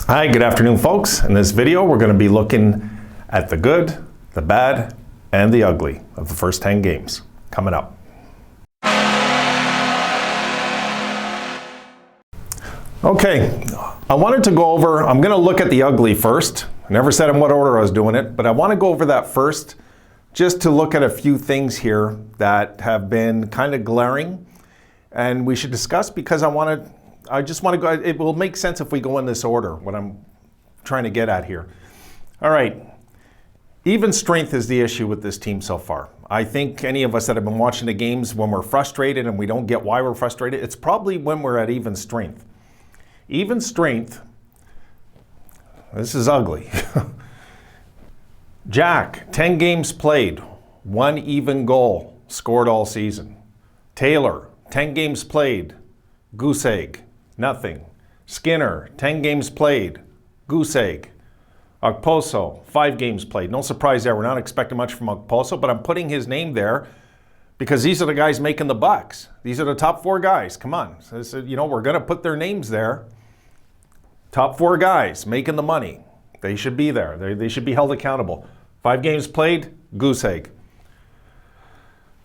Hi, good afternoon, folks. In this video, we're going to be looking at the good, the bad, and the ugly of the first 10 games coming up. Okay, I wanted to go over, I'm going to look at the ugly first. I never said in what order I was doing it, but I want to go over that first just to look at a few things here that have been kind of glaring and we should discuss because I just want to go, it will make sense if we go in this order, what I'm trying to get at here. All right, even strength is the issue with this team so far. I think any of us that have been watching the games when we're frustrated and we don't get why we're frustrated, it's probably when we're at even strength. Even strength, this is ugly. Jack, 10 games played, 1 even goal scored all season. Taylor, 10 games played, goose egg. Nothing. Skinner, 10 games played, goose egg. Okposo, 5 games played. No surprise there. We're not expecting much from Okposo, but I'm putting his name there because these are the guys making the bucks. These are the top 4 guys. Come on. So, we're going to put their names there. Top 4 guys making the money. They should be there. They should be held accountable. 5 games played, goose egg.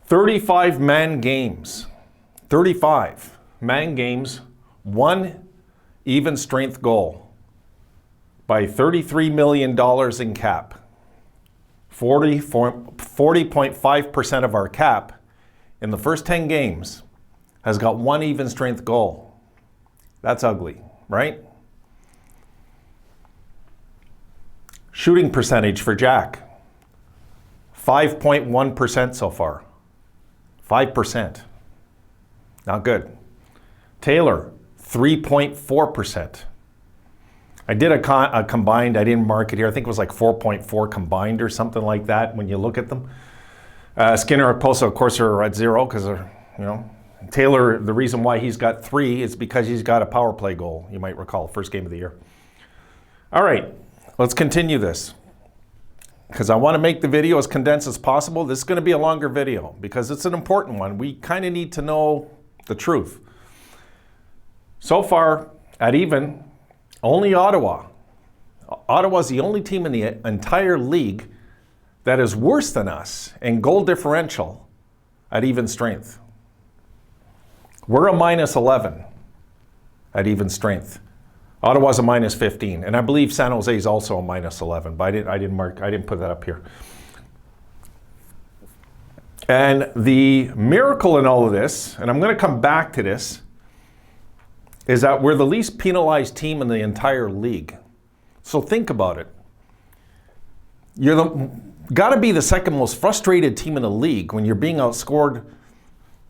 35 man games. 35 man games. 1 even strength goal by $33 million in cap. 40.5% of our cap in the first 10 games has got 1 even strength goal. That's ugly, right? Shooting percentage for Jack, 5.1% so far. 5%. Not good. Taylor, 3.4%. I did a combined, I didn't mark it here, I think it was like 4.4 combined or something like that when you look at them. Skinner, Okposo, of course, are at 0 because, Taylor, the reason why he's got 3 is because he's got a power play goal, you might recall, first game of the year. All right, let's continue this because I want to make the video as condensed as possible. This is going to be a longer video because it's an important one. We kind of need to know the truth. So far, at even, only Ottawa. Ottawa's the only team in the entire league that is worse than us in goal differential at even strength. We're a minus 11 at even strength. Ottawa's a minus 15, and I believe San Jose is also a minus 11, but I didn't put that up here. And the miracle in all of this, and I'm going to come back to this, is that we're the least penalized team in the entire league. So think about it. You're got to be the second most frustrated team in the league when you're being outscored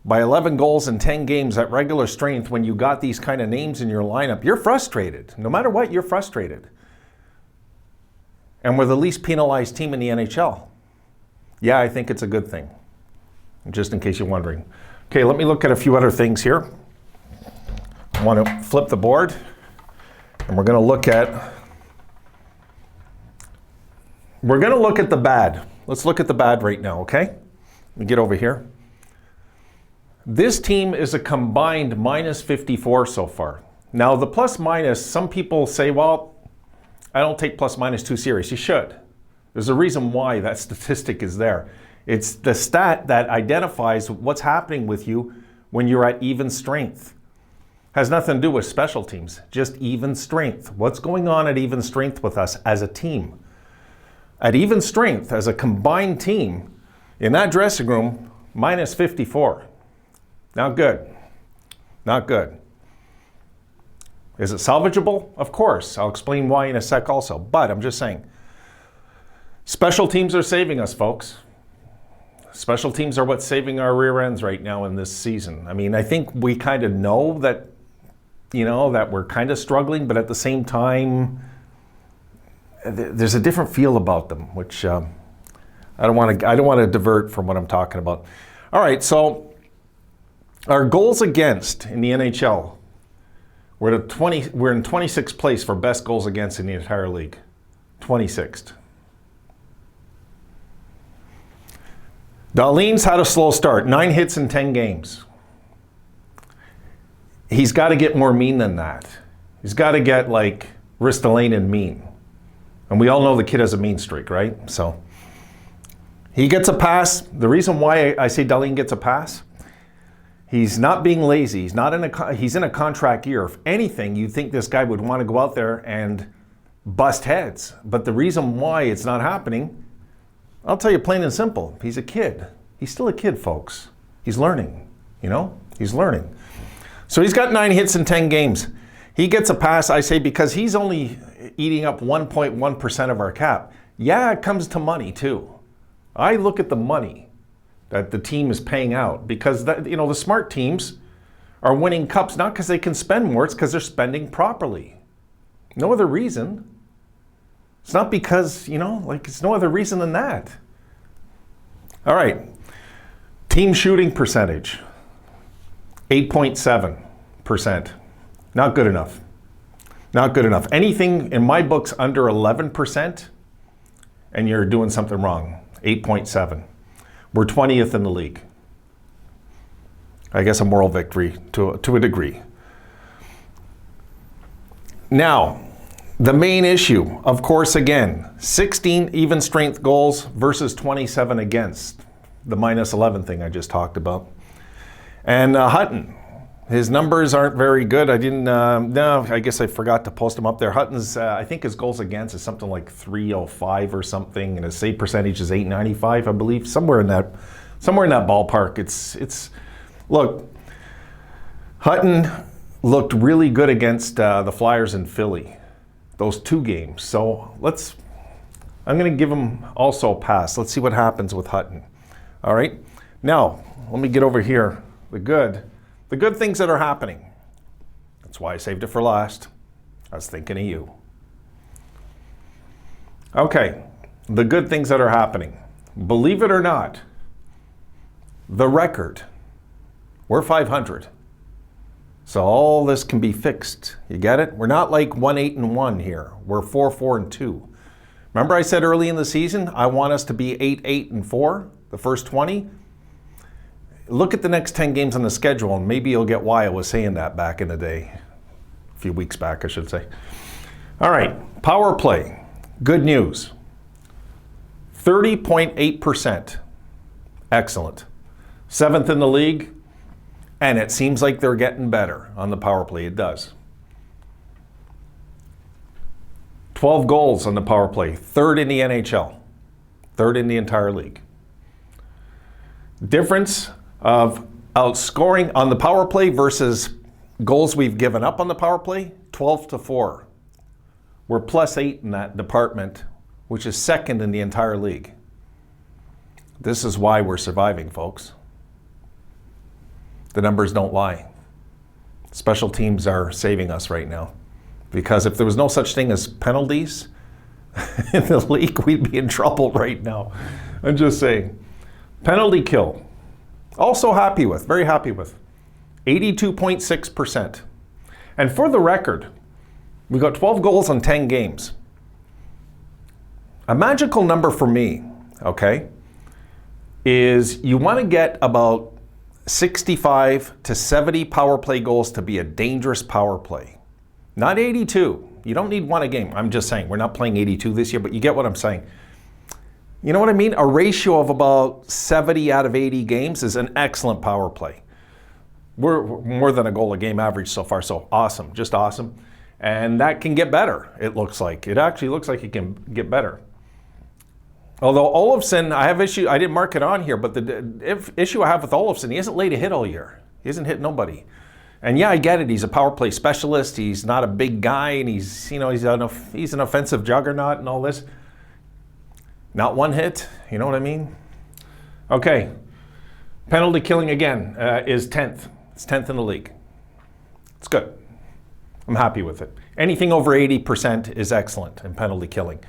by 11 goals in 10 games at regular strength when you got these kind of names in your lineup. You're frustrated. No matter what, you're frustrated. And we're the least penalized team in the NHL. Yeah, I think it's a good thing, just in case you're wondering. Okay, let me look at a few other things here. I want to flip the board, and we're going to look at the bad. Let's look at the bad right now, okay? Let me get over here. This team is a combined minus 54 so far. Now, the plus minus, some people say, well, I don't take plus minus too serious. You should. There's a reason why that statistic is there. It's the stat that identifies what's happening with you when you're at even strength. Has nothing to do with special teams, just even strength. What's going on at even strength with us as a team? At even strength, as a combined team, in that dressing room, minus 54. Not good. Not good. Is it salvageable? Of course. I'll explain why in a sec also. But I'm just saying, special teams are saving us, folks. Special teams are what's saving our rear ends right now in this season. I mean, I think we kind of know that, that we're kind of struggling, but at the same time, there's a different feel about them, which I don't want to divert from what I'm talking about. All right, so our goals against in the NHL, we're in 26th place for best goals against in the entire league. 26th. Dahlin's had a slow start, 9 hits in 10 games. He's got to get more mean than that. He's got to get like Ristolainen mean? And we all know the kid has a mean streak, right? So he gets a pass. The reason why I say Dahlin gets a pass, he's not being lazy. He's in a contract year. If anything, you'd think this guy would want to go out there and bust heads. But the reason why it's not happening, I'll tell you plain and simple. He's a kid. He's still a kid, folks. He's learning, He's learning. So he's got 9 hits in 10 games. He gets a pass, I say, because he's only eating up 1.1% of our cap. Yeah, it comes to money too. I look at the money that the team is paying out because the smart teams are winning cups not because they can spend more, it's because they're spending properly. No other reason. It's not because, it's no other reason than that. All right. Team shooting percentage, 8.7%. Not good enough. Not good enough. Anything in my books under 11%, and you're doing something wrong. 8.7. We're 20th in the league. I guess a moral victory to a degree. Now, the main issue, of course, again, 16 even strength goals versus 27 against. The minus 11 thing I just talked about. And Hutton, his numbers aren't very good. I guess I forgot to post them up there. Hutton's, I think his goals against is something like 305 or something, and his save percentage is 895, I believe, somewhere in that ballpark. Look, Hutton looked really good against the Flyers in Philly, those 2 games. So I'm going to give him also a pass. Let's see what happens with Hutton. All right. Now, let me get over here. The good things that are happening. That's why I saved it for last. I was thinking of you. Okay. The good things that are happening. Believe it or not, the record. We're 500. So all this can be fixed. You get it? We're not like 1-8-1 here. We're 4-4-2. Remember I said early in the season, I want us to be 8-8-4, the first 20? Look at the next 10 games on the schedule, and maybe you'll get why I was saying that back in the day. A few weeks back, I should say. All right, power play. Good news. 30.8%. Excellent. 7th in the league, and it seems like they're getting better on the power play. It does. 12 goals on the power play. 3rd in the NHL. 3rd in the entire league. Difference of outscoring on the power play versus goals we've given up on the power play, 12-4. We're +8 in that department, which is 2nd in the entire league. This is why we're surviving, folks. The numbers don't lie. Special teams are saving us right now. Because if there was no such thing as penalties in the league, we'd be in trouble right now. I'm just saying. Penalty kill. Also happy with, very happy with. 82.6%. And for the record, we got 12 goals on 10 games. A magical number for me, okay, is you want to get about 65 to 70 power play goals to be a dangerous power play. Not 82. You don't need one a game. I'm just saying, we're not playing 82 this year, but you get what I'm saying. You know what I mean? A ratio of about 70 out of 80 games is an excellent power play. We're more than a goal a game average so far, so awesome, just awesome. And that can get better, it looks like. It actually looks like it can get better. Although Olofsson, I didn't mark it on here, but the issue I have with Olofsson, he hasn't laid a hit all year. He hasn't hit nobody. And yeah, I get it. He's a power play specialist. He's not a big guy, and he's an offensive juggernaut and all this. Not one hit. You know what I mean? Okay. Penalty killing again is 10th. It's 10th in the league. It's good. I'm happy with it. Anything over 80% is excellent in penalty killing.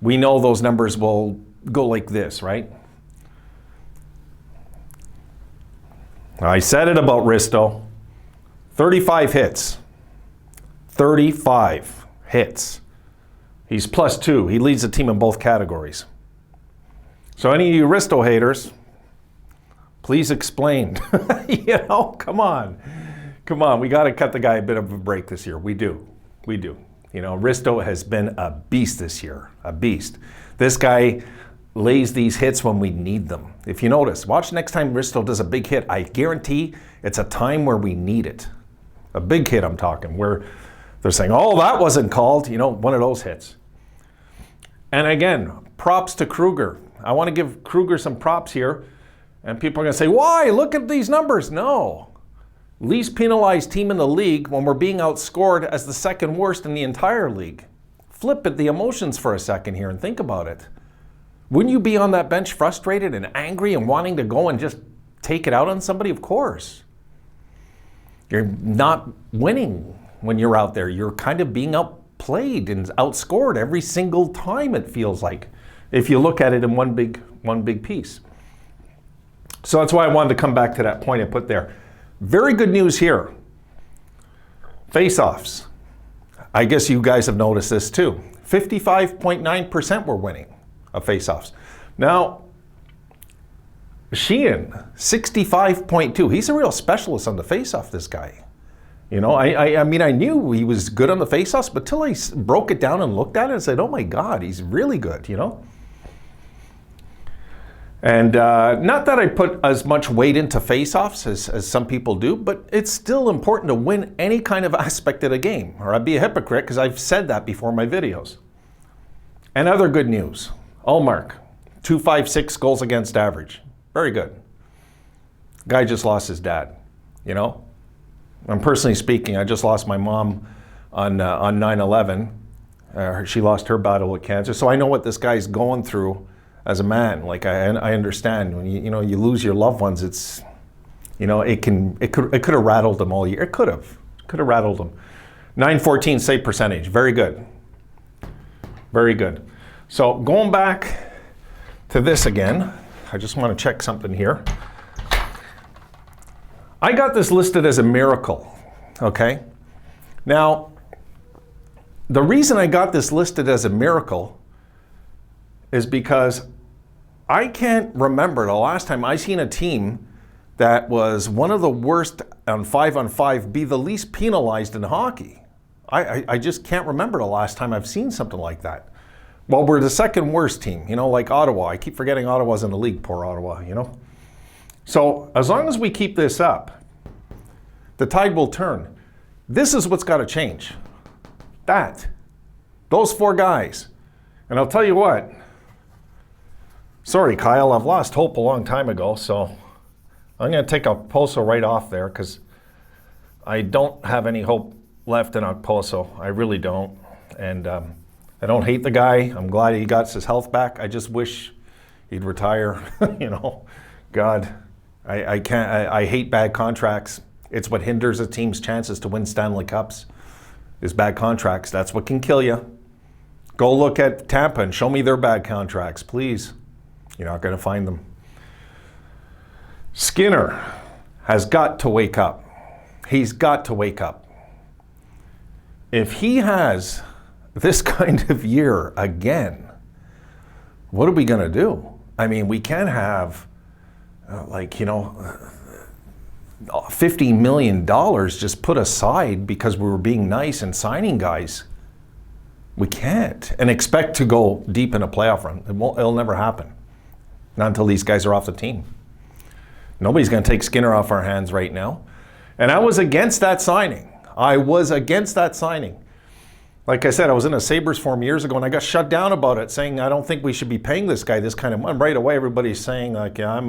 We know those numbers will go like this, right? I said it about Risto. 35 hits. 35 hits. He's +2. He leads the team in both categories. So any of you Risto haters, please explain. Come on. Come on, we got to cut the guy a bit of a break this year. We do. You know, Risto has been a beast this year, a beast. This guy lays these hits when we need them. If you notice, watch next time Risto does a big hit. I guarantee it's a time where we need it. A big hit I'm talking, where they're saying, oh, that wasn't called. You know, one of those hits. And again, props to Kruger. I want to give Kruger some props here. And people are going to say, why? Look at these numbers. No. Least penalized team in the league when we're being outscored as the second worst in the entire league. Flip it, the emotions for a second here and think about it. Wouldn't you be on that bench frustrated and angry and wanting to go and just take it out on somebody? Of course. You're not winning when you're out there. You're kind of being outplayed and outscored every single time, it feels like, if you look at it in one big piece. So that's why I wanted to come back to that point I put there. Very good news here. Face-offs. I guess you guys have noticed this too. 55.9% were winning of face-offs. Now, Sheehan, 65.2. He's a real specialist on the face-off, this guy. You know, I mean, I knew he was good on the face-offs, but till I broke it down and looked at it and said, oh my God, he's really good, you know? And not that I put as much weight into face-offs as some people do, but it's still important to win any kind of aspect of the game, or I'd be a hypocrite because I've said that before in my videos. And other good news, Ullmark, 256 goals against average. Very good. Guy just lost his dad, you know? I'm personally speaking, I just lost my mom on 9/11. She lost her battle with cancer, so I know what this guy's going through as a man. Like I understand when you lose your loved ones, it's, you know, it could have rattled them all year. It could have rattled them. 914 save percentage, very good, very good. So going back to this again, I just want to check something here. I got this listed as a miracle, okay? Now, the reason I got this listed as a miracle is because I can't remember the last time I seen a team that was one of the worst on 5-on-5 be the least penalized in hockey. I just can't remember the last time I've seen something like that. Well, we're the second worst team, you know, like Ottawa. I keep forgetting Ottawa's in the league, poor Ottawa, you know. So as long as we keep this up, the tide will turn. This is what's got to change. Those four guys. And I'll tell you what, sorry, Kyle, I've lost hope a long time ago, so I'm going to take Okposo right off there because I don't have any hope left in Okposo. I really don't. And I don't hate the guy. I'm glad he got his health back. I just wish he'd retire. You know, God, I can't. I hate bad contracts. It's what hinders a team's chances to win Stanley Cups is bad contracts. That's what can kill you. Go look at Tampa and show me their bad contracts, please. You're not going to find them. Skinner has got to wake up. He's got to wake up. If he has this kind of year again, what are we going to do? I mean, we can't have, $50 million just put aside because we were being nice and signing guys. We can't. And expect to go deep in a playoff run. It'll never happen. Not until these guys are off the team. Nobody's going to take Skinner off our hands right now. And I was against that signing. Like I said, I was in a Sabres forum years ago and I got shut down about it, saying I don't think we should be paying this guy this kind of money. Right away, everybody's saying like, I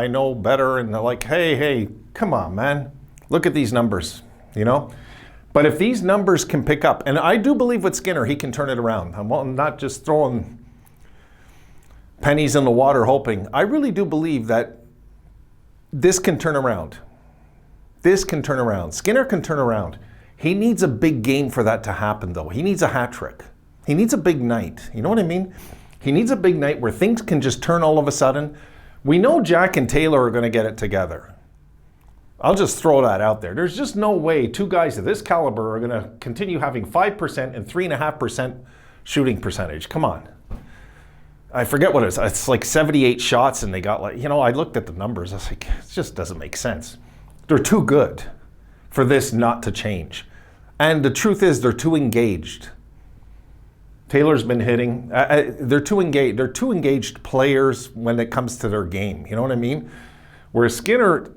know better. And they're like, hey, come on, man. Look at these numbers, you know? But if these numbers can pick up, and I do believe with Skinner, he can turn it around. I'm not just throwing pennies in the water hoping. I really do believe that this can turn around. Skinner can turn around. He needs a big game for that to happen, though. He needs a hat trick. He needs a big night. You know what I mean? He needs a big night where things can just turn all of a sudden. We know Jack and Taylor are going to get it together. I'll just throw that out there. There's just no way two guys of this caliber are going to continue having 5% and 3.5% shooting percentage. Come on. I forget what it is. It's like 78 shots and they got I looked at the numbers. I was like, it just doesn't make sense. They're too good for this not to change. And the truth is, they're too engaged. Taylor's been hitting. They're too engaged. They're too engaged players when it comes to their game. You know what I mean? Whereas Skinner,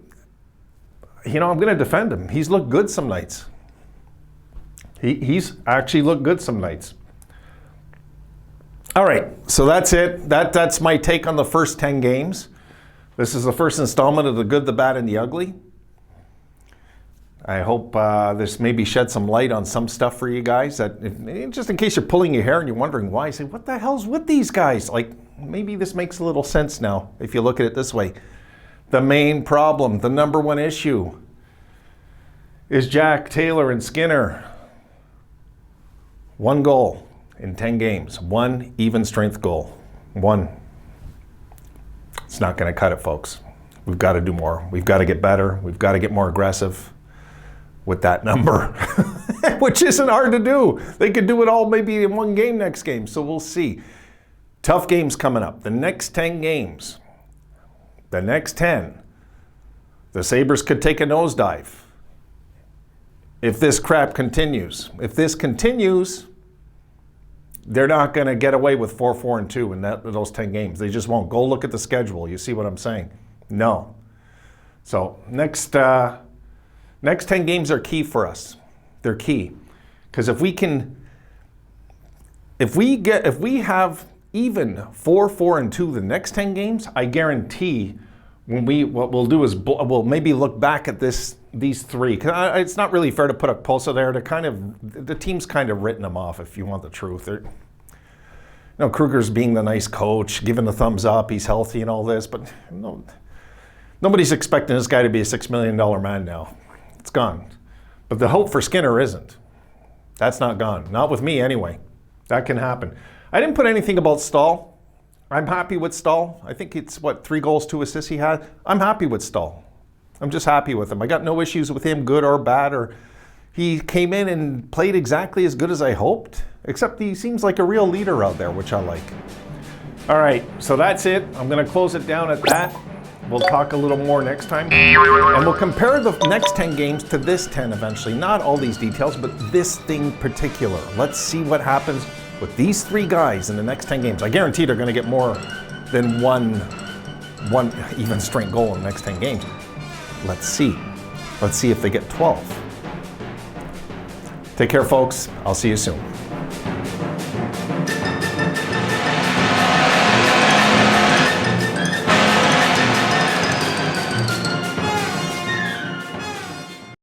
you know, I'm going to defend him. He's looked good some nights. He's actually looked good some nights. All right, so that's it. That's my take on the first 10 games. This is the first installment of The Good, the Bad, and the Ugly. I hope this maybe shed some light on some stuff for you guys. Just in case you're pulling your hair and you're wondering why, say, what the hell's with these guys? Like, maybe this makes a little sense now if you look at it this way. The main problem, the number one issue, is Jack, Taylor, and Skinner. 1 goal in 10 games. 1 even strength goal. 1. It's not going to cut it, folks. We've got to do more. We've got to get better. We've got to get more aggressive with that number, which isn't hard to do. They could do it all maybe in 1 game next game, so we'll see. Tough games coming up. The next 10 games, the next 10, the Sabres could take a nosedive. If this crap continues. If this continues, they're not going to get away with 4-4-2 in those 10 games. They just won't. Go look at the schedule. You see what I'm saying? No. So next 10 games are key for us. They're key. Because if we have even 4-4-2 the next 10 games, I guarantee what we'll do is we'll maybe look back at these 3. 'Cause it's not really fair to put a Posa there. The team's kind of written them off, if you want the truth. Kruger's being the nice coach, giving the thumbs up, he's healthy and all this, but nobody's expecting this guy to be a $6 million man now. It's gone. But the hope for Skinner isn't. That's not gone. Not with me, anyway. That can happen. I didn't put anything about Stahl. I'm happy with Stahl. I think it's, 3 goals, 2 assists he had. I'm happy with Stahl. I'm just happy with him. I got no issues with him, good or bad. He came in and played exactly as good as I hoped, except he seems like a real leader out there, which I like. All right, so that's it. I'm going to close it down at that. We'll talk a little more next time. And we'll compare the next 10 games to this 10 eventually. Not all these details, but this thing particular. Let's see what happens with these 3 guys in the next 10 games. I guarantee they're going to get more than one even strength goal in the next 10 games. Let's see. Let's see if they get 12. Take care, folks. I'll see you soon.